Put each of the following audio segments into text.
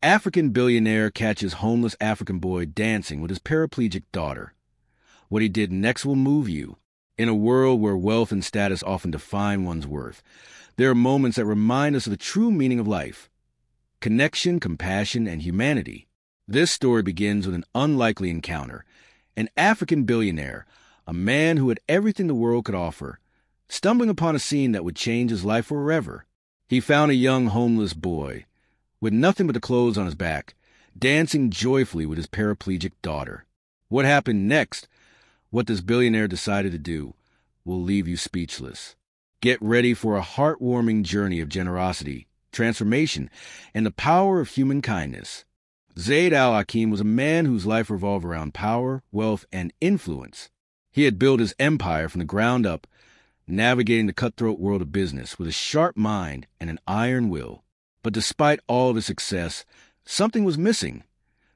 African billionaire catches homeless African boy dancing with his paraplegic daughter. What he did next will move you. In a world where wealth and status often define one's worth, there are moments that remind us of the true meaning of life: connection, compassion, and humanity. This story begins with an unlikely encounter. An African billionaire, a man who had everything the world could offer, stumbling upon a scene that would change his life forever. He found a young homeless boy, with nothing but the clothes on his back, dancing joyfully with his paraplegic daughter. What happened next, what this billionaire decided to do, will leave you speechless. Get ready for a heartwarming journey of generosity, transformation, and the power of human kindness. Zaid al-Hakim was a man whose life revolved around power, wealth, and influence. He had built his empire from the ground up, navigating the cutthroat world of business with a sharp mind and an iron will. But despite all of his success, something was missing,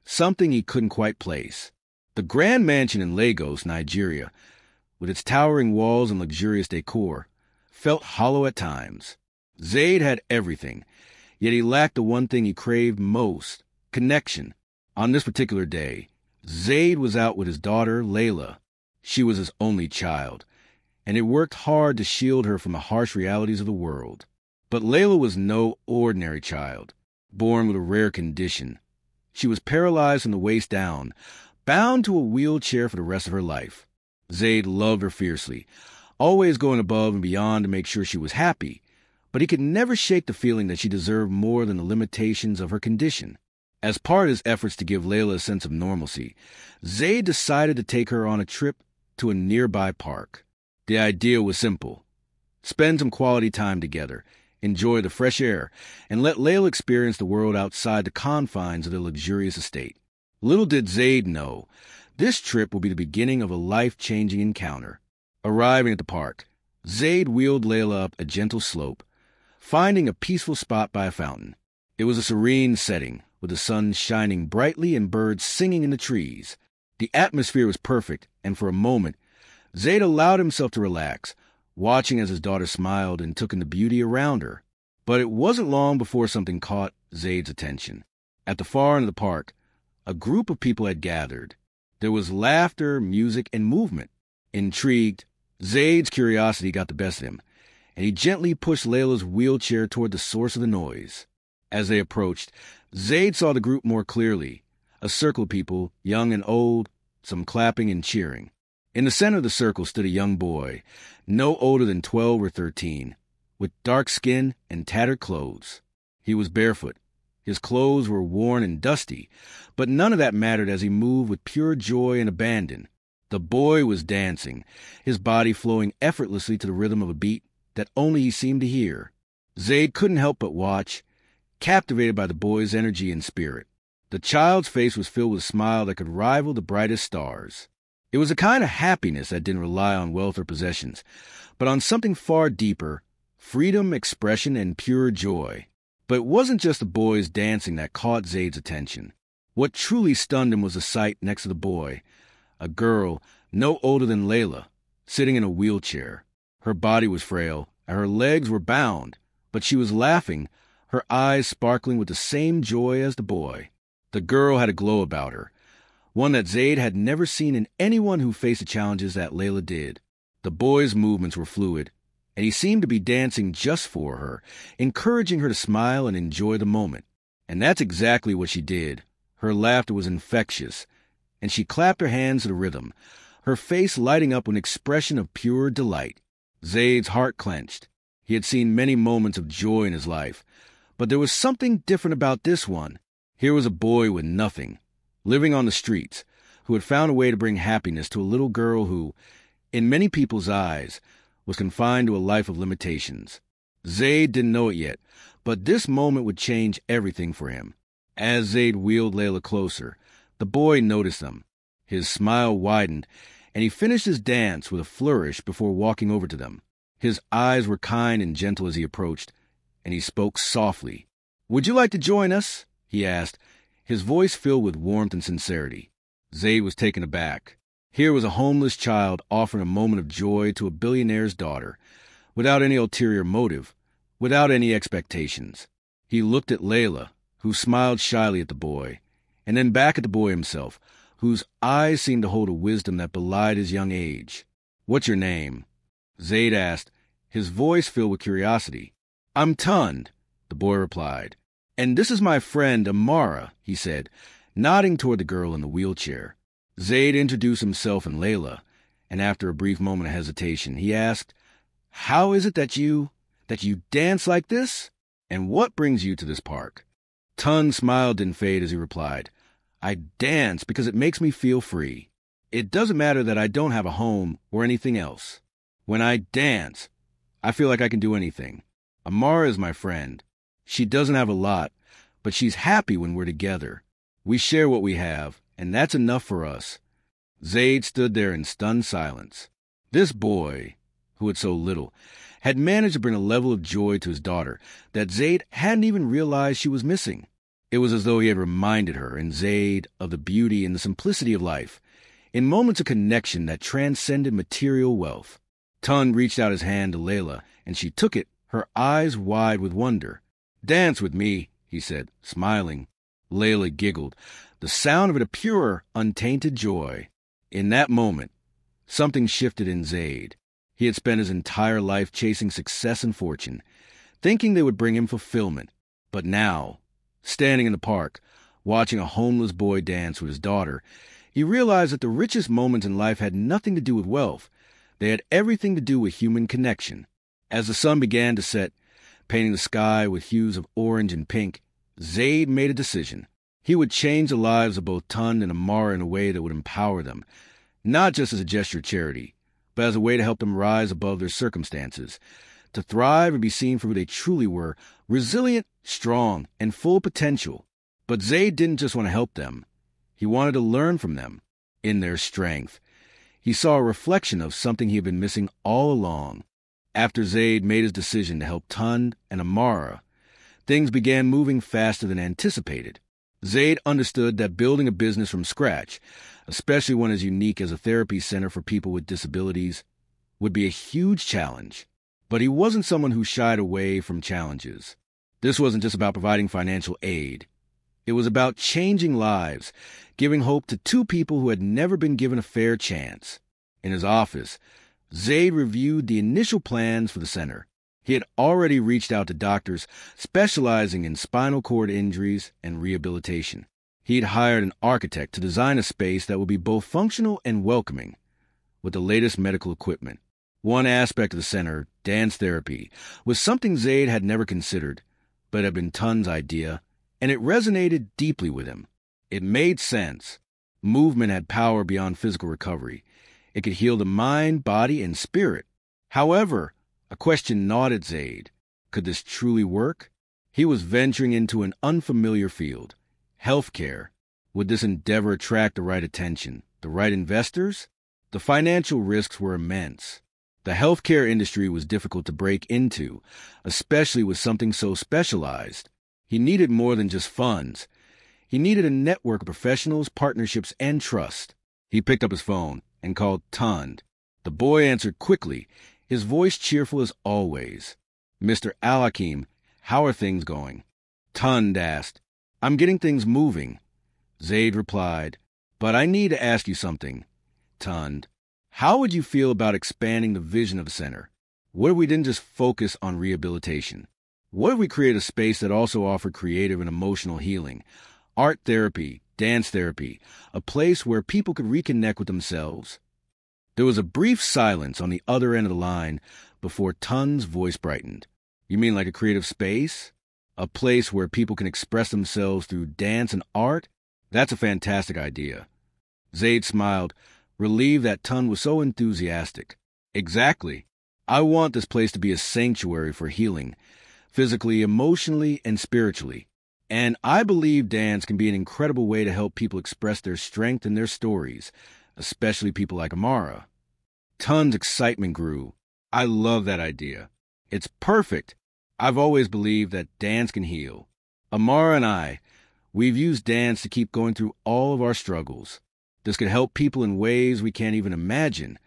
something he couldn't quite place. The grand mansion in Lagos, Nigeria, with its towering walls and luxurious decor, felt hollow at times. Zaid had everything, yet he lacked the one thing he craved most: connection. On this particular day, Zaid was out with his daughter, Layla. She was his only child, and he worked hard to shield her from the harsh realities of the world. But Layla was no ordinary child, born with a rare condition. She was paralyzed from the waist down, bound to a wheelchair for the rest of her life. Zaid loved her fiercely, always going above and beyond to make sure she was happy, but he could never shake the feeling that she deserved more than the limitations of her condition. As part of his efforts to give Layla a sense of normalcy, Zaid decided to take her on a trip to a nearby park. The idea was simple: spend some quality time together, enjoy the fresh air, and let Layla experience the world outside the confines of their luxurious estate. Little did Zaid know, this trip would be the beginning of a life-changing encounter. Arriving at the park, Zaid wheeled Layla up a gentle slope, finding a peaceful spot by a fountain. It was a serene setting, with the sun shining brightly and birds singing in the trees. The atmosphere was perfect, and for a moment, Zaid allowed himself to relax, watching as his daughter smiled and took in the beauty around her. But it wasn't long before something caught Zaid's attention. At the far end of the park, a group of people had gathered. There was laughter, music, and movement. Intrigued, Zaid's curiosity got the best of him, and he gently pushed Layla's wheelchair toward the source of the noise. As they approached, Zaid saw the group more clearly: a circle of people, young and old, some clapping and cheering. In the center of the circle stood a young boy, no older than 12 or 13, with dark skin and tattered clothes. He was barefoot. His clothes were worn and dusty, but none of that mattered as he moved with pure joy and abandon. The boy was dancing, his body flowing effortlessly to the rhythm of a beat that only he seemed to hear. Zaid couldn't help but watch, captivated by the boy's energy and spirit. The child's face was filled with a smile that could rival the brightest stars. It was a kind of happiness that didn't rely on wealth or possessions, but on something far deeper: freedom, expression, and pure joy. But it wasn't just the boy's dancing that caught Zaid's attention. What truly stunned him was the sight next to the boy: a girl, no older than Layla, sitting in a wheelchair. Her body was frail, and her legs were bound, but she was laughing, her eyes sparkling with the same joy as the boy. The girl had a glow about her, one that Zaid had never seen in anyone who faced the challenges that Layla did. The boy's movements were fluid, and he seemed to be dancing just for her, encouraging her to smile and enjoy the moment. And that's exactly what she did. Her laughter was infectious, and she clapped her hands to the rhythm, her face lighting up with an expression of pure delight. Zaid's heart clenched. He had seen many moments of joy in his life, but there was something different about this one. Here was a boy with nothing, living on the streets, who had found a way to bring happiness to a little girl who, in many people's eyes, was confined to a life of limitations. Zaid didn't know it yet, but this moment would change everything for him. As Zaid wheeled Layla closer, the boy noticed them. His smile widened, and he finished his dance with a flourish before walking over to them. His eyes were kind and gentle as he approached, and he spoke softly. "Would you like to join us?" he asked, his voice filled with warmth and sincerity. Zaid was taken aback. Here was a homeless child offering a moment of joy to a billionaire's daughter, without any ulterior motive, without any expectations. He looked at Layla, who smiled shyly at the boy, and then back at the boy himself, whose eyes seemed to hold a wisdom that belied his young age. "What's your name?" Zaid asked, his voice filled with curiosity. "I'm Tund," the boy replied. "And this is my friend Amara," he said, nodding toward the girl in the wheelchair. Zaid introduced himself and Layla, and after a brief moment of hesitation, he asked, "How is it that you dance like this? And what brings you to this park?" Tund smiled didn't fade as he replied, "I dance because it makes me feel free. It doesn't matter that I don't have a home or anything else. When I dance, I feel like I can do anything. Amara is my friend. She doesn't have a lot, but she's happy when we're together. We share what we have, and that's enough for us." Zaid stood there in stunned silence. This boy, who had so little, had managed to bring a level of joy to his daughter that Zaid hadn't even realized she was missing. It was as though he had reminded her and Zaid of the beauty and the simplicity of life, in moments of connection that transcended material wealth. Tund reached out his hand to Layla, and she took it, her eyes wide with wonder. "Dance with me," he said, smiling. Layla giggled, the sound of it a pure, untainted joy. In that moment, something shifted in Zaid. He had spent his entire life chasing success and fortune, thinking they would bring him fulfillment. But now, standing in the park, watching a homeless boy dance with his daughter, he realized that the richest moments in life had nothing to do with wealth. They had everything to do with human connection. As the sun began to set, painting the sky with hues of orange and pink, Zaid made a decision. He would change the lives of both Tund and Amara in a way that would empower them, not just as a gesture of charity, but as a way to help them rise above their circumstances, to thrive and be seen for who they truly were, resilient, strong, and full of potential. But Zaid didn't just want to help them. He wanted to learn from them. In their strength, he saw a reflection of something he had been missing all along. After Zaid made his decision to help Tund and Amara, things began moving faster than anticipated. Zaid understood that building a business from scratch, especially one as unique as a therapy center for people with disabilities, would be a huge challenge. But he wasn't someone who shied away from challenges. This wasn't just about providing financial aid. It was about changing lives, giving hope to two people who had never been given a fair chance. In his office, Zaid reviewed the initial plans for the center. He had already reached out to doctors specializing in spinal cord injuries and rehabilitation. He'd hired an architect to design a space that would be both functional and welcoming, with the latest medical equipment. One aspect of the center, dance therapy, was something Zaid had never considered, but it had been Tund's idea, and it resonated deeply with him. It made sense. Movement had power beyond physical recovery. It could heal the mind, body, and spirit. However, a question gnawed at Zaid. Could this truly work? He was venturing into an unfamiliar field. Healthcare. Would this endeavor attract the right attention, the right investors? The financial risks were immense. The healthcare industry was difficult to break into, especially with something so specialized. He needed more than just funds. He needed a network of professionals, partnerships, and trust. He picked up his phone and called Tund. The boy answered quickly, his voice cheerful as always. "Mr. Al-Hakim, how are things going?" Tund asked. "I'm getting things moving." Zaid replied, "But I need to ask you something." Tund, "How would you feel about expanding the vision of the center? What if we didn't just focus on rehabilitation? What if we create a space that also offered creative and emotional healing, art therapy, dance therapy, a place where people could reconnect with themselves?" There was a brief silence on the other end of the line before Tund's voice brightened. "You mean like a creative space? A place where people can express themselves through dance and art? That's a fantastic idea." Zaid smiled, relieved that Tund was so enthusiastic. "Exactly. I want this place to be a sanctuary for healing, physically, emotionally, and spiritually. And I believe dance can be an incredible way to help people express their strength and their stories, especially people like Amara." Tund's excitement grew. "I love that idea. It's perfect. I've always believed that dance can heal. Amara and we've used dance to keep going through all of our struggles. This could help people in ways we can't even imagine."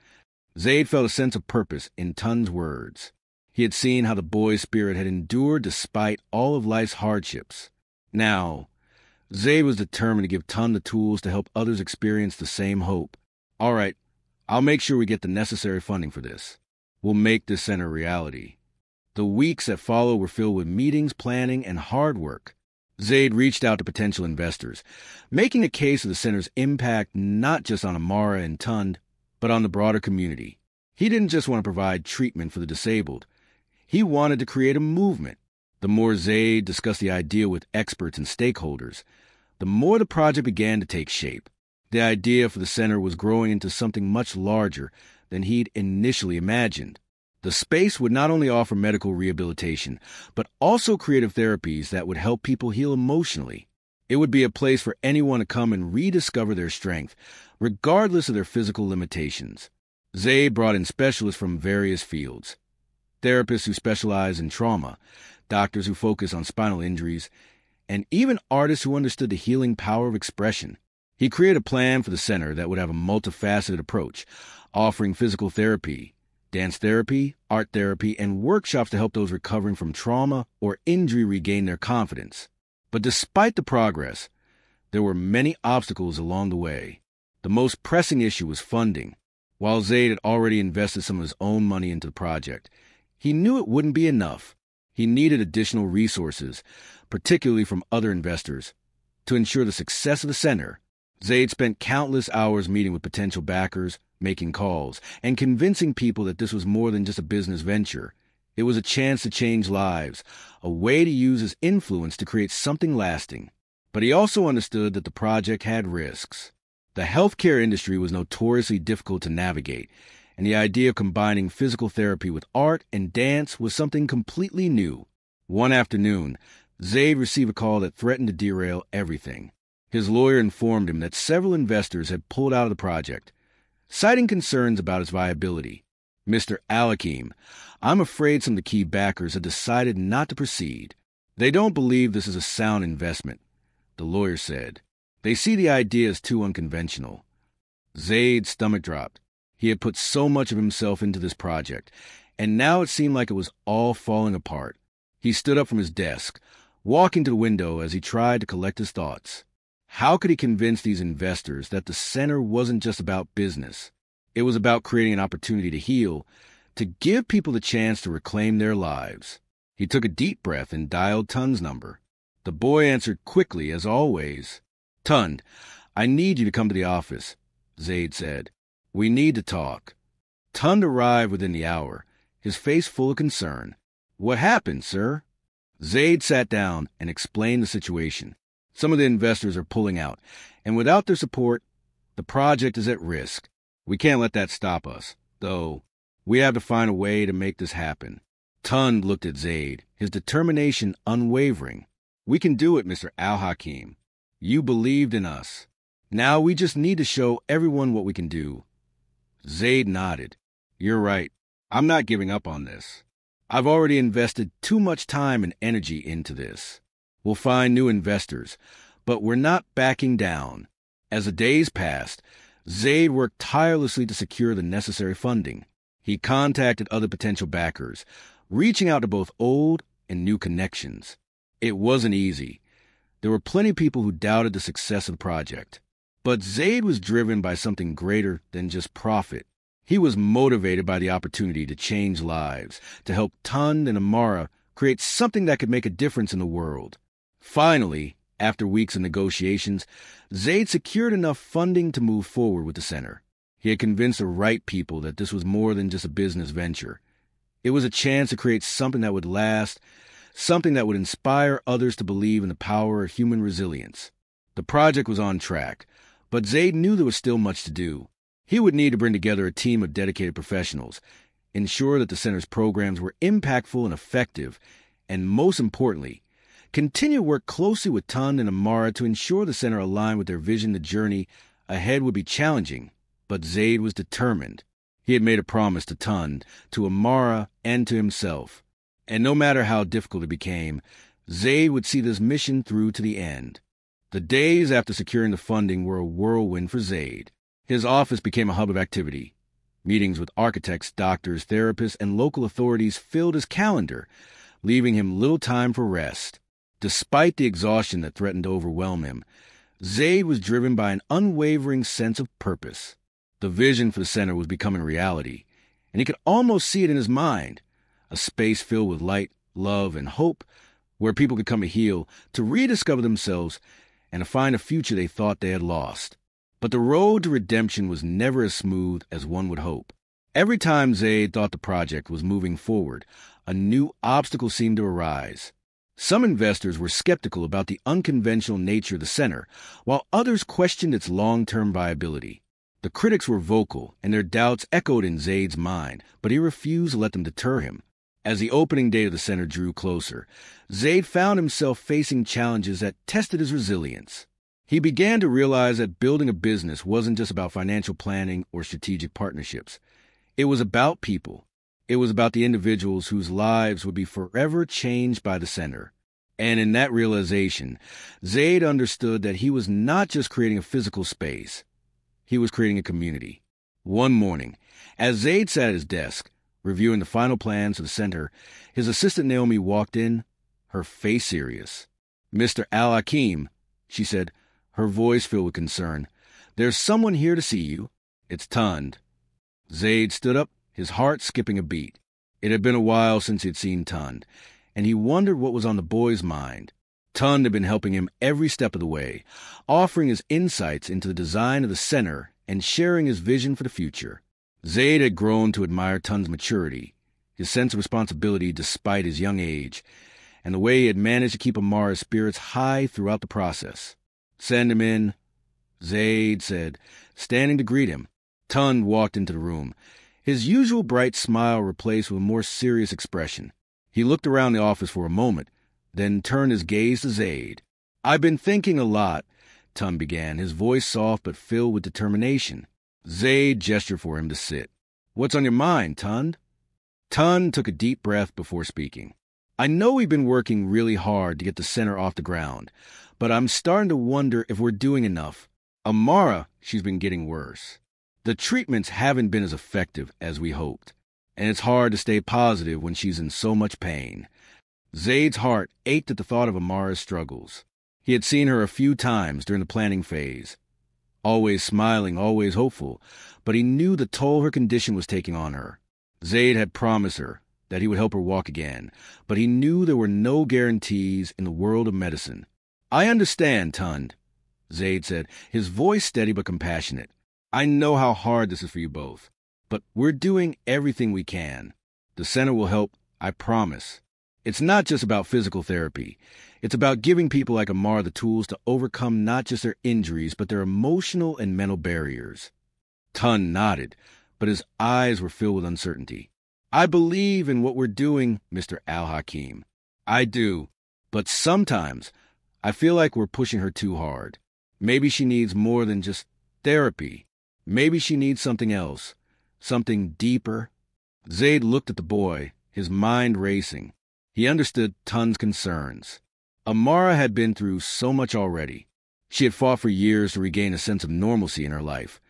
Zaid felt a sense of purpose in Tund's words. He had seen how the boy's spirit had endured despite all of life's hardships. Now, Zaid was determined to give Ton the tools to help others experience the same hope. All right, I'll make sure we get the necessary funding for this. We'll make this center a reality. The weeks that followed were filled with meetings, planning, and hard work. Zaid reached out to potential investors, making a case of the center's impact not just on Amara and Tund, but on the broader community. He didn't just want to provide treatment for the disabled. He wanted to create a movement. The more Zaid discussed the idea with experts and stakeholders, the more the project began to take shape. The idea for the center was growing into something much larger than he'd initially imagined. The space would not only offer medical rehabilitation, but also creative therapies that would help people heal emotionally. It would be a place for anyone to come and rediscover their strength, regardless of their physical limitations. Zaid brought in specialists from various fields. Therapists who specialize in trauma, doctors who focus on spinal injuries, and even artists who understood the healing power of expression. He created a plan for the center that would have a multifaceted approach, offering physical therapy, dance therapy, art therapy, and workshops to help those recovering from trauma or injury regain their confidence. But despite the progress, there were many obstacles along the way. The most pressing issue was funding. While Zaid had already invested some of his own money into the project, he knew it wouldn't be enough. He needed additional resources, particularly from other investors. To ensure the success of the center, Zaid spent countless hours meeting with potential backers, making calls, and convincing people that this was more than just a business venture. It was a chance to change lives, a way to use his influence to create something lasting. But he also understood that the project had risks. The healthcare industry was notoriously difficult to navigate, and the idea of combining physical therapy with art and dance was something completely new. One afternoon, Zaid received a call that threatened to derail everything. His lawyer informed him that several investors had pulled out of the project, citing concerns about its viability. "Mr. Al-Hakim, I'm afraid some of the key backers have decided not to proceed. They don't believe this is a sound investment," the lawyer said. "They see the idea as too unconventional." Zaid's stomach dropped. He had put so much of himself into this project, and now it seemed like it was all falling apart. He stood up from his desk, walking to the window as he tried to collect his thoughts. How could he convince these investors that the center wasn't just about business? It was about creating an opportunity to heal, to give people the chance to reclaim their lives. He took a deep breath and dialed Tund's number. The boy answered quickly, as always. "Tund, I need you to come to the office," Zaid said. "We need to talk." Tund arrived within the hour, his face full of concern. "What happened, sir?" Zaid sat down and explained the situation. "Some of the investors are pulling out, and without their support, the project is at risk. We can't let that stop us, though. We have to find a way to make this happen." Tund looked at Zaid, his determination unwavering. "We can do it, Mr. Al-Hakim. You believed in us. Now we just need to show everyone what we can do." Zaid nodded. "You're right. I'm not giving up on this. I've already invested too much time and energy into this. We'll find new investors, but we're not backing down." As the days passed, Zaid worked tirelessly to secure the necessary funding. He contacted other potential backers, reaching out to both old and new connections. It wasn't easy. There were plenty of people who doubted the success of the project. But Zaid was driven by something greater than just profit. He was motivated by the opportunity to change lives, to help Tund and Amara create something that could make a difference in the world. Finally, after weeks of negotiations, Zaid secured enough funding to move forward with the center. He had convinced the right people that this was more than just a business venture. It was a chance to create something that would last, something that would inspire others to believe in the power of human resilience. The project was on track, but Zaid knew there was still much to do. He would need to bring together a team of dedicated professionals, ensure that the center's programs were impactful and effective, and most importantly, continue to work closely with Tund and Amara to ensure the center aligned with their vision. The journey ahead would be challenging, but Zaid was determined. He had made a promise to Tund, to Amara, and to himself. And no matter how difficult it became, Zaid would see this mission through to the end. The days after securing the funding were a whirlwind for Zaid. His office became a hub of activity. Meetings with architects, doctors, therapists, and local authorities filled his calendar, leaving him little time for rest. Despite the exhaustion that threatened to overwhelm him, Zaid was driven by an unwavering sense of purpose. The vision for the center was becoming reality, and he could almost see it in his mind, a space filled with light, love, and hope, where people could come to heal, to rediscover themselves, and to find a future they thought they had lost. But the road to redemption was never as smooth as one would hope. Every time Zaid thought the project was moving forward, a new obstacle seemed to arise. Some investors were skeptical about the unconventional nature of the center, while others questioned its long-term viability. The critics were vocal, and their doubts echoed in Zaid's mind, but he refused to let them deter him. As the opening day of the center drew closer, Zaid found himself facing challenges that tested his resilience. He began to realize that building a business wasn't just about financial planning or strategic partnerships. It was about people. It was about the individuals whose lives would be forever changed by the center. And in that realization, Zaid understood that he was not just creating a physical space. He was creating a community. One morning, as Zaid sat at his desk, reviewing the final plans of the center, his assistant Naomi walked in, her face serious. "Mr. Al-Hakim," she said, her voice filled with concern, "there's someone here to see you. It's Tund." Zaid stood up, his heart skipping a beat. It had been a while since he had seen Tund, and he wondered what was on the boy's mind. Tund had been helping him every step of the way, offering his insights into the design of the center and sharing his vision for the future. Zaid had grown to admire Tund's maturity, his sense of responsibility despite his young age, and the way he had managed to keep Amara's spirits high throughout the process. "Send him in," Zaid said, standing to greet him. Tund walked into the room, his usual bright smile replaced with a more serious expression. He looked around the office for a moment, then turned his gaze to Zaid. "I've been thinking a lot," Tund began, his voice soft but filled with determination. Zaid gestured for him to sit. "What's on your mind, Tund?" Tund took a deep breath before speaking. "I know we've been working really hard to get the center off the ground, but I'm starting to wonder if we're doing enough. Amara, she's been getting worse. The treatments haven't been as effective as we hoped, and it's hard to stay positive when she's in so much pain." Zaid's heart ached at the thought of Amara's struggles. He had seen her a few times during the planning phase. Always smiling, always hopeful, but he knew the toll her condition was taking on her. Zaid had promised her that he would help her walk again, but he knew there were no guarantees in the world of medicine. "I understand, Tund," Zaid said, his voice steady but compassionate. "I know how hard this is for you both, but we're doing everything we can. The center will help, I promise. It's not just about physical therapy. It's about giving people like Amar the tools to overcome not just their injuries, but their emotional and mental barriers." Tund nodded, but his eyes were filled with uncertainty. "I believe in what we're doing, Mr. Al-Hakim. I do. But sometimes I feel like we're pushing her too hard. Maybe she needs more than just therapy. Maybe she needs something else, something deeper." Zaid looked at the boy, his mind racing. He understood Tund's concerns. Amara had been through so much already. She had fought for years to regain a sense of normalcy in her life,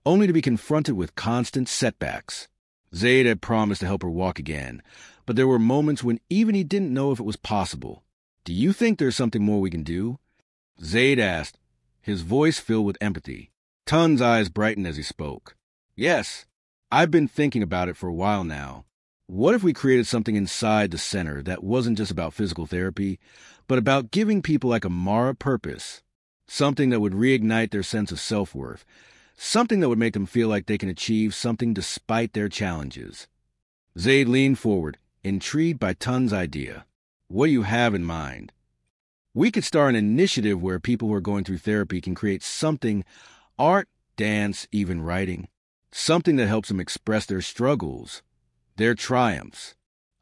only to be confronted with constant setbacks. Zaid had promised to help her walk again, but there were moments when even he didn't know if it was possible. "Do you think there's something more we can do?" Zaid asked, his voice filled with empathy. Tund's eyes brightened as he spoke. "Yes, I've been thinking about it for a while now. What if we created something inside the center that wasn't just about physical therapy, but about giving people like Amara purpose? Something that would reignite their sense of self-worth. Something that would make them feel like they can achieve something despite their challenges." Zaid leaned forward, intrigued by Tund's idea. "What do you have in mind?" "We could start an initiative where people who are going through therapy can create something, art, dance, even writing. Something that helps them express their struggles, their triumphs.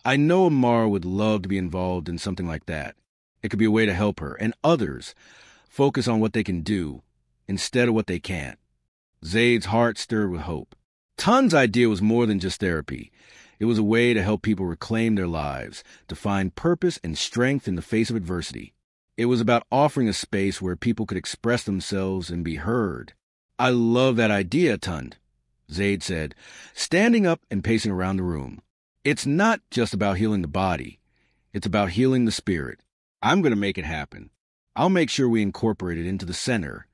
I know Amara would love to be involved in something like that. It could be a way to help her and others focus on what they can do instead of what they can't." Zaid's heart stirred with hope. Tund's idea was more than just therapy. It was a way to help people reclaim their lives, to find purpose and strength in the face of adversity. It was about offering a space where people could express themselves and be heard. "I love that idea, Tund," Zaid said, standing up and pacing around the room. "It's not just about healing the body. It's about healing the spirit. I'm going to make it happen. I'll make sure we incorporate it into the center.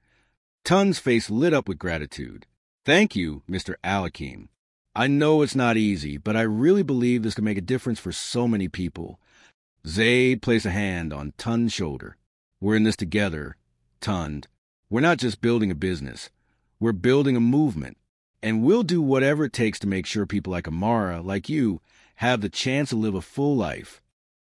Tun's face lit up with gratitude. Thank you, Mr. Al-Hakim. I know it's not easy, but I really believe this could make a difference for so many people. Zaid placed a hand on Tun's shoulder. We're in this together, Tund. We're not just building a business. We're building a movement. And we'll do whatever it takes to make sure people like Amara, like you, have the chance to live a full life.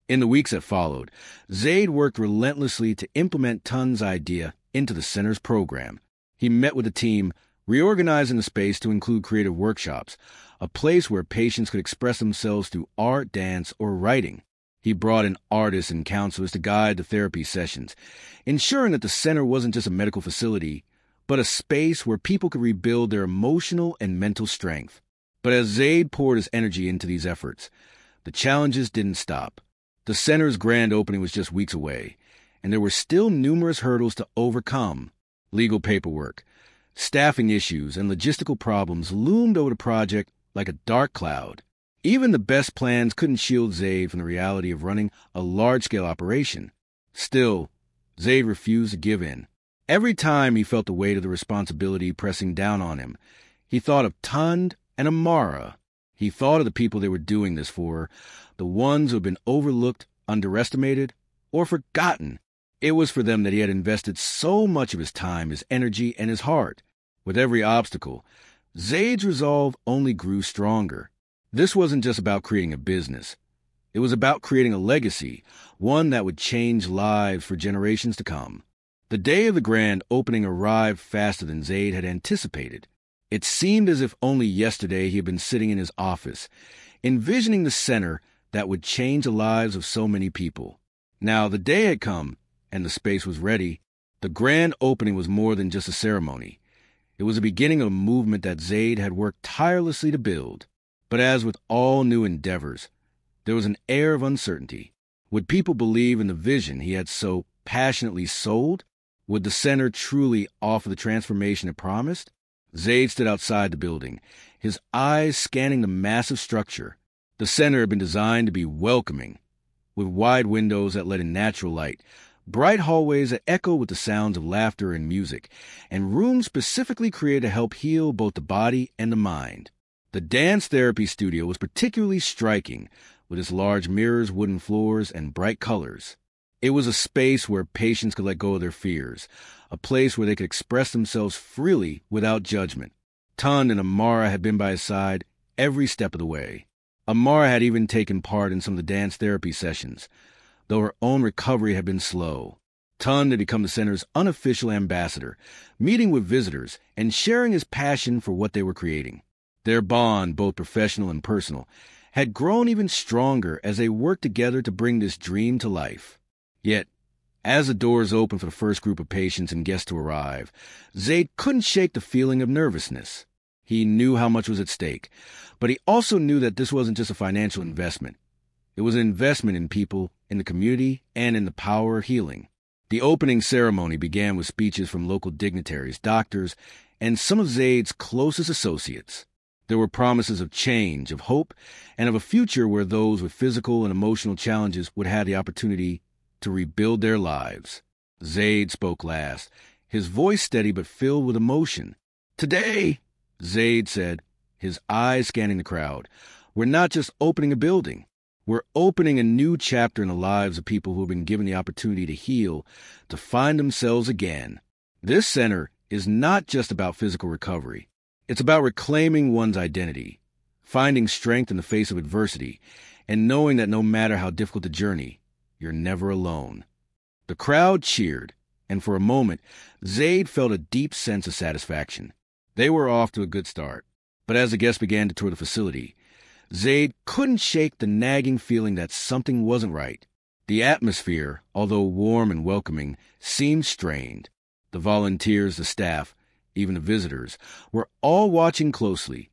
In the weeks that followed, Zaid worked relentlessly to implement Tun's idea into the center's program. He met with the team, reorganizing the space to include creative workshops, a place where patients could express themselves through art, dance, or writing. He brought in artists and counselors to guide the therapy sessions, ensuring that the center wasn't just a medical facility, but a space where people could rebuild their emotional and mental strength. But as Zaid poured his energy into these efforts, the challenges didn't stop. The center's grand opening was just weeks away, and there were still numerous hurdles to overcome. Legal paperwork, staffing issues, and logistical problems loomed over the project like a dark cloud. Even the best plans couldn't shield Zaid from the reality of running a large-scale operation. Still, Zaid refused to give in. Every time he felt the weight of the responsibility pressing down on him, he thought of Tund and Amara. He thought of the people they were doing this for, the ones who had been overlooked, underestimated, or forgotten. It was for them that he had invested so much of his time, his energy, and his heart. With every obstacle, Zaid's resolve only grew stronger. This wasn't just about creating a business. It was about creating a legacy, one that would change lives for generations to come. The day of the grand opening arrived faster than Zaid had anticipated. It seemed as if only yesterday he had been sitting in his office, envisioning the center that would change the lives of so many people. Now the day had come, and the space was ready. The grand opening was more than just a ceremony. It was the beginning of a movement that Zaid had worked tirelessly to build. But as with all new endeavors, there was an air of uncertainty. Would people believe in the vision he had so passionately sold? Would the center truly offer the transformation it promised? Zaid stood outside the building, his eyes scanning the massive structure. The center had been designed to be welcoming, with wide windows that let in natural light, bright hallways that echo with the sounds of laughter and music, and rooms specifically created to help heal both the body and the mind. The dance therapy studio was particularly striking, with its large mirrors, wooden floors, and bright colors. It was a space where patients could let go of their fears, a place where they could express themselves freely without judgment. Tund and Amara had been by his side every step of the way. Amara had even taken part in some of the dance therapy sessions, though her own recovery had been slow. Tund had become the center's unofficial ambassador, meeting with visitors and sharing his passion for what they were creating. Their bond, both professional and personal, had grown even stronger as they worked together to bring this dream to life. Yet, as the doors opened for the first group of patients and guests to arrive, Zaid couldn't shake the feeling of nervousness. He knew how much was at stake, but he also knew that this wasn't just a financial investment. It was an investment in people, in the community, and in the power of healing. The opening ceremony began with speeches from local dignitaries, doctors, and some of Zaid's closest associates. There were promises of change, of hope, and of a future where those with physical and emotional challenges would have the opportunity to rebuild their lives. Zaid spoke last, his voice steady but filled with emotion. "Today," Zaid said, his eyes scanning the crowd, "we're not just opening a building. We're opening a new chapter in the lives of people who have been given the opportunity to heal, to find themselves again. This center is not just about physical recovery. It's about reclaiming one's identity, finding strength in the face of adversity, and knowing that no matter how difficult the journey, you're never alone." The crowd cheered, and for a moment, Zaid felt a deep sense of satisfaction. They were off to a good start. But as the guests began to tour the facility, Zaid couldn't shake the nagging feeling that something wasn't right. The atmosphere, although warm and welcoming, seemed strained. The volunteers, the staff, even the visitors, were all watching closely,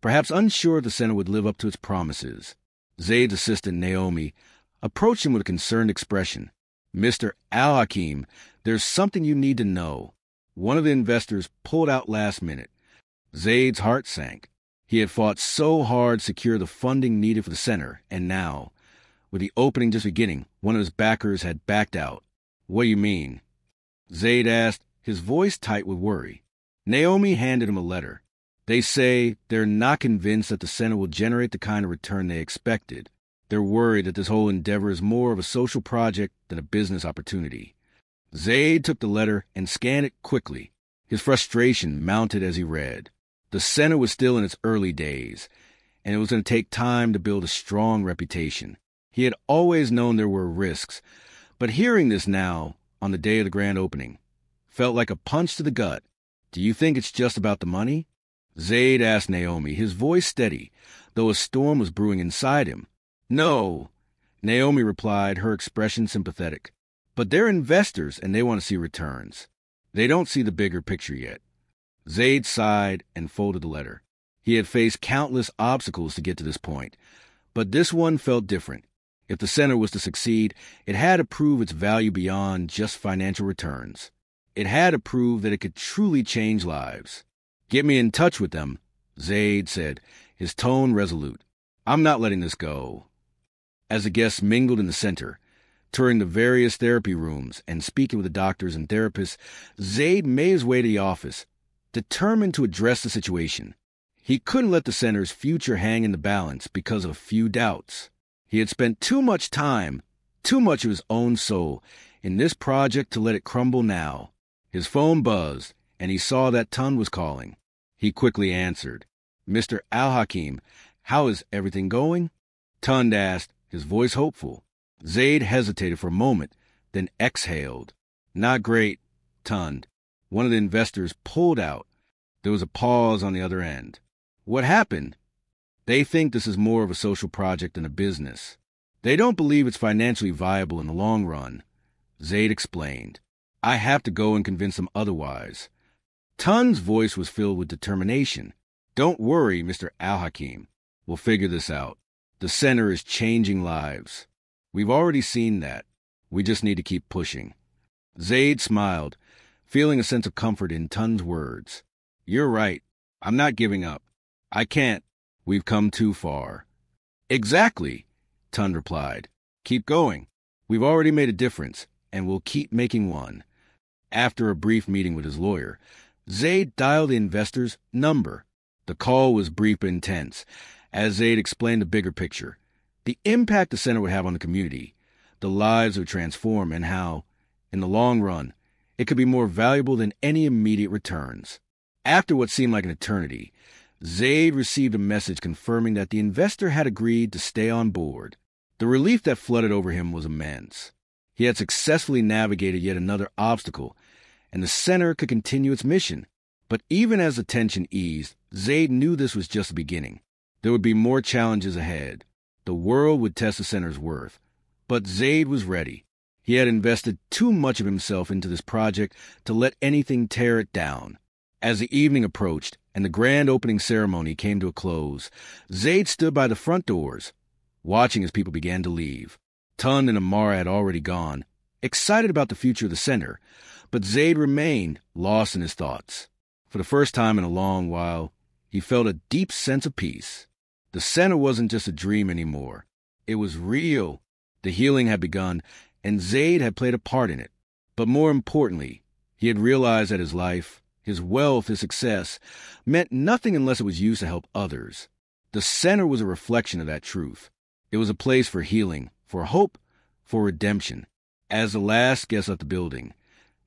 perhaps unsure if the center would live up to its promises. Zaid's assistant, Naomi, approached him with a concerned expression. "Mr. Al-Hakim, there's something you need to know." One of the investors pulled out last minute. Zaid's heart sank. He had fought so hard to secure the funding needed for the center, and now, With the opening just beginning, one of his backers had backed out. "What do you mean?" Zaid asked, his voice tight with worry. Naomi handed him a letter. "They say they're not convinced that the center will generate the kind of return they expected. They're worried that this whole endeavor is more of a social project than a business opportunity." Zaid took the letter and scanned it quickly. His frustration mounted as he read. The center was still in its early days, and it was going to take time to build a strong reputation. He had always known there were risks, but hearing this now, on the day of the grand opening, felt like a punch to the gut. "Do you think it's just about the money?" Zaid asked Naomi, his voice steady, though a storm was brewing inside him. "No," Naomi replied, her expression sympathetic. "But they're investors, and they want to see returns. They don't see the bigger picture yet." Zaid sighed and folded the letter. He had faced countless obstacles to get to this point, but this one felt different. If the center was to succeed, it had to prove its value beyond just financial returns. It had to prove that it could truly change lives. "Get me in touch with them," Zaid said, his tone resolute. "I'm not letting this go." As the guests mingled in the center, touring the various therapy rooms and speaking with the doctors and therapists, Zaid made his way to the office, determined to address the situation. He couldn't let the center's future hang in the balance because of a few doubts. He had spent too much time, too much of his own soul, in this project to let it crumble now. His phone buzzed, and he saw that Tun was calling. He quickly answered. "Mr. Al-Hakim, how is everything going?" Tun asked, his voice hopeful. Zaid hesitated for a moment, then exhaled. "Not great," Tun. One of the investors pulled out. There was a pause on the other end. "What happened?" "They think this is more of a social project than a business. They don't believe it's financially viable in the long run," Zaid explained. "I have to go and convince them otherwise." Tun's voice was filled with determination. "Don't worry, Mr. Al-Hakim. We'll figure this out. The center is changing lives. We've already seen that. We just need to keep pushing." Zaid smiled, feeling a sense of comfort in Tun's words. "You're right. I'm not giving up. I can't. We've come too far." "Exactly," Tun replied. "Keep going. We've already made a difference, and we'll keep making one." After a brief meeting with his lawyer, Zaid dialed the investor's number. The call was brief but intense, as Zaid explained the bigger picture, the impact the center would have on the community, the lives it would transform, and how, in the long run, it could be more valuable than any immediate returns. After what seemed like an eternity, Zaid received a message confirming that the investor had agreed to stay on board. The relief that flooded over him was immense. He had successfully navigated yet another obstacle, and the center could continue its mission. But even as the tension eased, Zaid knew this was just the beginning. There would be more challenges ahead. The world would test the center's worth. But Zaid was ready. He had invested too much of himself into this project to let anything tear it down. As the evening approached and the grand opening ceremony came to a close, Zaid stood by the front doors, watching as people began to leave. Tun and Amara had already gone, excited about the future of the center, but Zaid remained lost in his thoughts. For the first time in a long while, he felt a deep sense of peace. The center wasn't just a dream anymore. It was real. The healing had begun, and Zaid had played a part in it. But more importantly, he had realized that his life, his wealth, his success, meant nothing unless it was used to help others. The center was a reflection of that truth. It was a place for healing, for hope, for redemption. As the last guest left the building,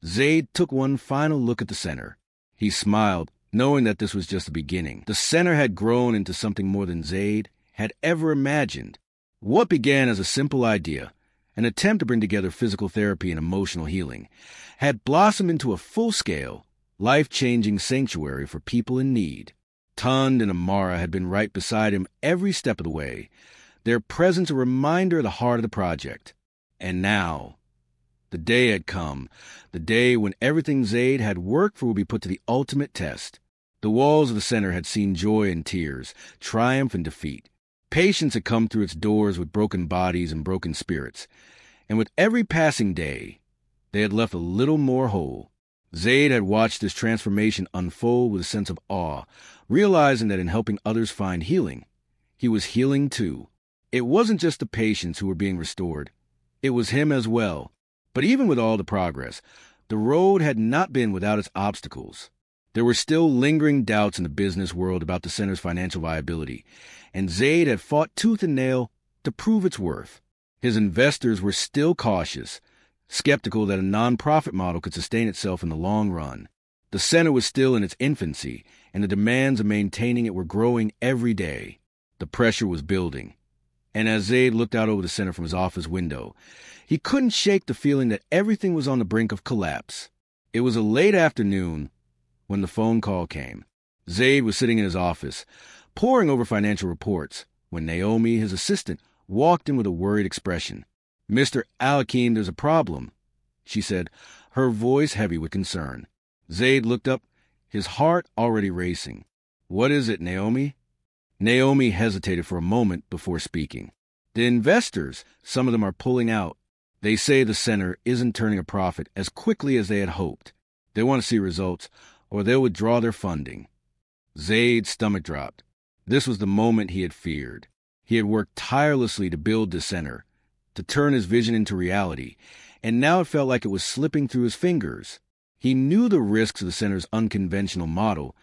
Zaid took one final look at the center. He smiled, knowing that this was just the beginning. The center had grown into something more than Zaid had ever imagined. What began as a simple idea, an attempt to bring together physical therapy and emotional healing, had blossomed into a full-scale, life-changing sanctuary for people in need. Tund and Amara had been right beside him every step of the way, their presence a reminder of the heart of the project. And now, the day had come, the day when everything Zaid had worked for would be put to the ultimate test. The walls of the center had seen joy and tears, triumph and defeat. Patients had come through its doors with broken bodies and broken spirits, and with every passing day, they had left a little more whole. Zaid had watched this transformation unfold with a sense of awe, realizing that in helping others find healing, he was healing too. It wasn't just the patients who were being restored. It was him as well. But even with all the progress, the road had not been without its obstacles. There were still lingering doubts in the business world about the center's financial viability, and Zaid had fought tooth and nail to prove its worth. His investors were still cautious, skeptical that a non-profit model could sustain itself in the long run. The center was still in its infancy, and the demands of maintaining it were growing every day. The pressure was building. And as Zaid looked out over the center from his office window, he couldn't shake the feeling that everything was on the brink of collapse. It was a late afternoon when the phone call came. Zaid was sitting in his office, poring over financial reports, when Naomi, his assistant, walked in with a worried expression. "Mr. Al-Hakim, there's a problem," she said, her voice heavy with concern. Zaid looked up, his heart already racing. "What is it, Naomi?" Naomi hesitated for a moment before speaking. "The investors, some of them are pulling out. They say the center isn't turning a profit as quickly as they had hoped. They want to see results, or they'll withdraw their funding." Zaid's stomach dropped. This was the moment he had feared. He had worked tirelessly to build the center, to turn his vision into reality, and now it felt like it was slipping through his fingers. He knew the risks of the center's unconventional model,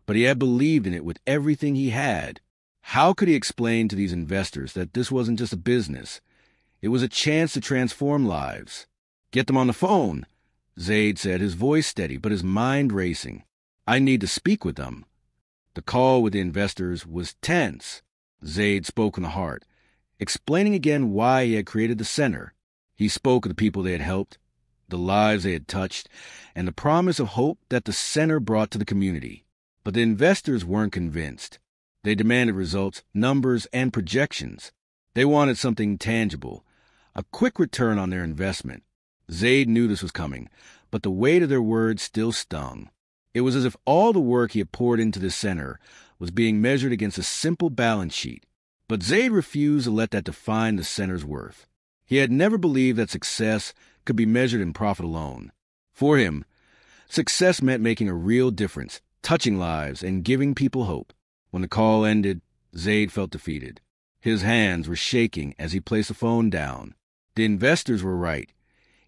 but he had believed in it with everything he had. How could he explain to these investors that this wasn't just a business? It was a chance to transform lives. "Get them on the phone," Zaid said, his voice steady, but his mind racing. "I need to speak with them." The call with the investors was tense. Zaid spoke from the heart, explaining again why he had created the center. He spoke of the people they had helped, the lives they had touched, and the promise of hope that the center brought to the community. But the investors weren't convinced. They demanded results, numbers, and projections. They wanted something tangible, a quick return on their investment. Zaid knew this was coming, but the weight of their words still stung. It was as if all the work he had poured into this center was being measured against a simple balance sheet. But Zaid refused to let that define the center's worth. He had never believed that success could be measured in profit alone. For him, success meant making a real difference, touching lives, and giving people hope. When the call ended, Zaid felt defeated. His hands were shaking as he placed the phone down. The investors were right.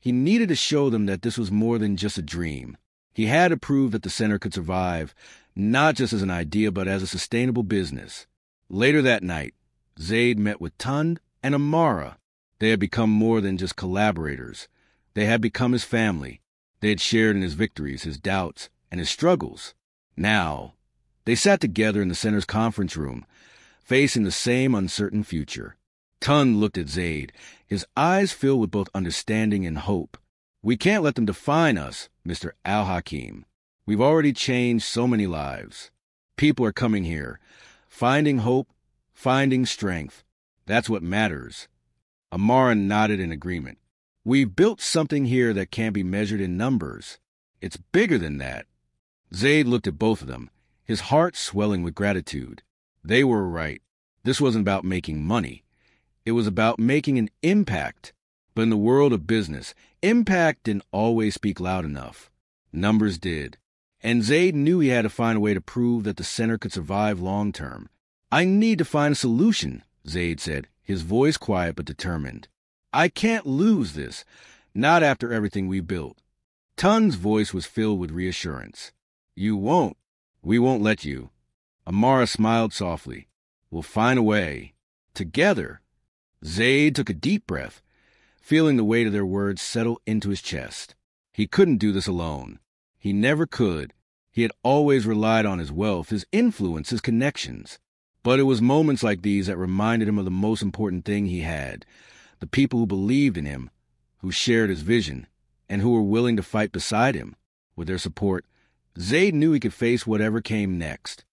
He needed to show them that this was more than just a dream. He had to prove that the center could survive, not just as an idea, but as a sustainable business. Later that night, Zaid met with Tund and Amara. They had become more than just collaborators. They had become his family. They had shared in his victories, his doubts, and his struggles. Now, they sat together in the center's conference room, facing the same uncertain future. Tund looked at Zaid, his eyes filled with both understanding and hope. "We can't let them define us, Mr. Al-Hakim. We've already changed so many lives. People are coming here, finding hope, finding strength. That's what matters." Amara nodded in agreement. "We've built something here that can't be measured in numbers. It's bigger than that." Zaid looked at both of them, his heart swelling with gratitude. They were right. This wasn't about making money. It was about making an impact. But in the world of business, impact didn't always speak loud enough. Numbers did. And Zaid knew he had to find a way to prove that the center could survive long term. "I need to find a solution," Zaid said, his voice quiet but determined. "I can't lose this, not after everything we built." Tund's voice was filled with reassurance. "You won't. We won't let you." Amara smiled softly. "We'll find a way. Together." Zaid took a deep breath, feeling the weight of their words settle into his chest. He couldn't do this alone. He never could. He had always relied on his wealth, his influence, his connections. But it was moments like these that reminded him of the most important thing he had, the people who believed in him, who shared his vision, and who were willing to fight beside him. With their support, Zaid knew he could face whatever came next.